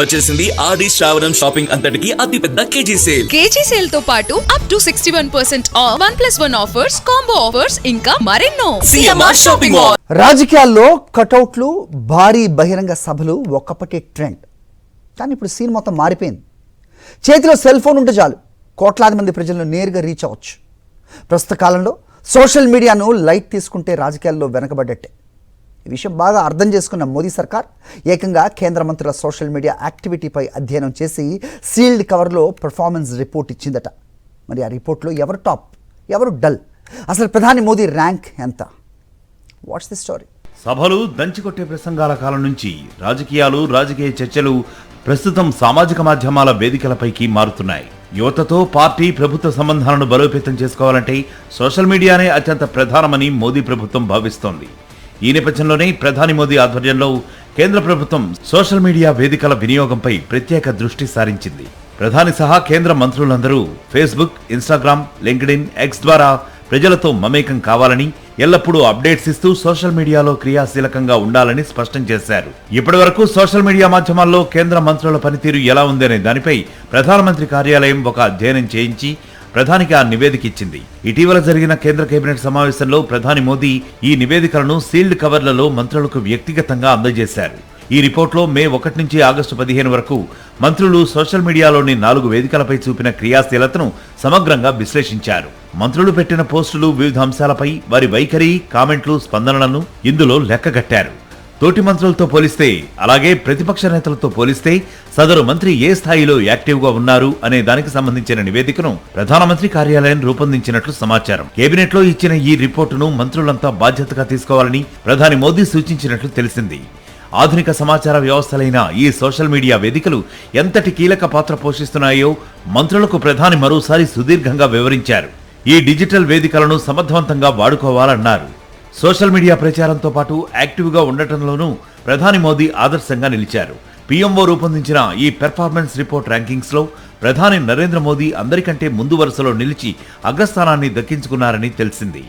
వచ్చేసింది ఆది శ్రావణం షాపింగ్ అంతటికి అతిపెద్ద కేజీ సేల్ తో పాటు up to 61% of 1+1 offers, combo offers ఇంకా మరెన్నో. CMR shopping mall. రాజకీయాల్లో కటౌట్లు, భారీ బహిరంగ సభలు ఒక్కపటే ట్రెండ్. కానీ ఇప్పుడు సీన్ మొత్తం మారిపోయింది. చేతిలో సెల్ ఫోన్ ఉంటే చాలు కోట్లాది మంది ప్రజలను నేరుగా రీచ్ అవ్వచ్చు. ప్రస్తుత కాలంలో సోషల్ మీడియాను లైట్ తీసుకుంటే రాజకీయాల్లో వెనకబడ్డట్టే. ఈ విషయం బాగా అర్థం చేసుకున్న మోదీ సర్కార్ ఏకంగా కేంద్ర మంత్రుల సోషల్ మీడియా యాక్టివిటీపై అధ్యయనం చేసి సీల్డ్ కవర్లో పెర్ఫార్మెన్స్ రిపోర్ట్ ఇచ్చిందట. మరి ఆ రిపోర్ట్లో ఎవరు టాప్, ఎవరు డల్, అసలు ప్రధాని మోదీ ర్యాంక్ ఎంత? What's the story? సభలు, దంచికొట్టే ప్రసంగాల కాలం నుంచి రాజకీయాలు, రాజకీయ చర్చలు ప్రస్తుతం సామాజిక మాధ్యమాల వేదికలపైకి మారుతున్నాయి. యువతతో పార్టీ, ప్రభుత్వ సంబంధాలను బలోపేతం చేసుకోవాలంటే సోషల్ మీడియానే అత్యంత ప్రధానమని మోదీ ప్రభుత్వం భావిస్తోంది. ఈ నేపథ్యంలోనే ప్రధాని మోదీ ఆధ్వర్యంలో కేంద్ర ప్రభుత్వం సోషల్ మీడియా వేదికల వినియోగంపై ప్రత్యేక దృష్టి సారించింది. ప్రధాని సహా కేంద్ర మంత్రులందరూ ఫేస్బుక్, ఇన్స్టాగ్రామ్, లింక్డ్ఇన్, ఎక్స్ ద్వారా ప్రజలతో మమేకం కావాలని, ఎల్లప్పుడూ అప్డేట్స్ ఇస్తూ సోషల్ మీడియాలో క్రియాశీలకంగా ఉండాలని స్పష్టం చేశారు. ఇప్పటి వరకు సోషల్ మీడియా మాధ్యమాల్లో కేంద్ర మంత్రుల పనితీరు ఎలా ఉందనే దానిపై ప్రధానమంత్రి కార్యాలయం ఒక అధ్యయనం చేయించి ప్రధానికి ఆ నివేదిక ఇచ్చింది. ఇటీవల జరిగిన కేంద్ర కేబినెట్ సమావేశంలో ప్రధాని మోదీ ఈ నివేదికలను సీల్డ్ కవర్లలో మంత్రులకు వ్యక్తిగతంగా అందజేశారు. ఈ రిపోర్ట్లో మే 1 నుంచి ఆగస్టు 15 వరకు మంత్రులు సోషల్ మీడియాలోని 4 వేదికలపై చూపిన క్రియాశీలతను సమగ్రంగా విశ్లేషించారు. మంత్రులు పెట్టిన పోస్టులు, వివిధ అంశాలపై వారి వైఖరి, కామెంట్లు, స్పందనలను ఇందులో లెక్కగట్టారు. తోటి మంత్రులతో పోలిస్తే, అలాగే ప్రతిపక్ష నేతలతో పోలిస్తే సదరు మంత్రి ఏ స్థాయిలో యాక్టివ్గా ఉన్నారు అనే దానికి సంబంధించిన నివేదికను ప్రధానమంత్రి కార్యాలయం రూపొందించినట్లు సమాచారం. కేబినెట్ లో ఇచ్చిన ఈ రిపోర్టును మంత్రులంతా బాధ్యతగా తీసుకోవాలని ప్రధాని మోదీ సూచించినట్లు తెలిసింది. ఆధునిక సమాచార వ్యవస్థలైన ఈ సోషల్ మీడియా వేదికలు ఎంతటి కీలక పాత్ర పోషిస్తున్నాయో మంత్రులకు ప్రధాని మరోసారి సుదీర్ఘంగా వివరించారు. ఈ డిజిటల్ వేదికలను సమర్థవంతంగా వాడుకోవాలన్నారు. సోషల్ మీడియా ప్రచారంతో పాటు యాక్టివ్గా ఉండటంలోనూ ప్రధాని మోదీ ఆదర్శంగా నిలిచారు. పీఎంఓ రూపొందించిన ఈ పెర్ఫార్మెన్స్ రిపోర్ట్ ర్యాంకింగ్స్లో ప్రధాని నరేంద్ర మోదీ అందరికంటే ముందు వరుసలో నిలిచి అగ్రస్థానాన్ని దక్కించుకున్నారని తెలిసింది.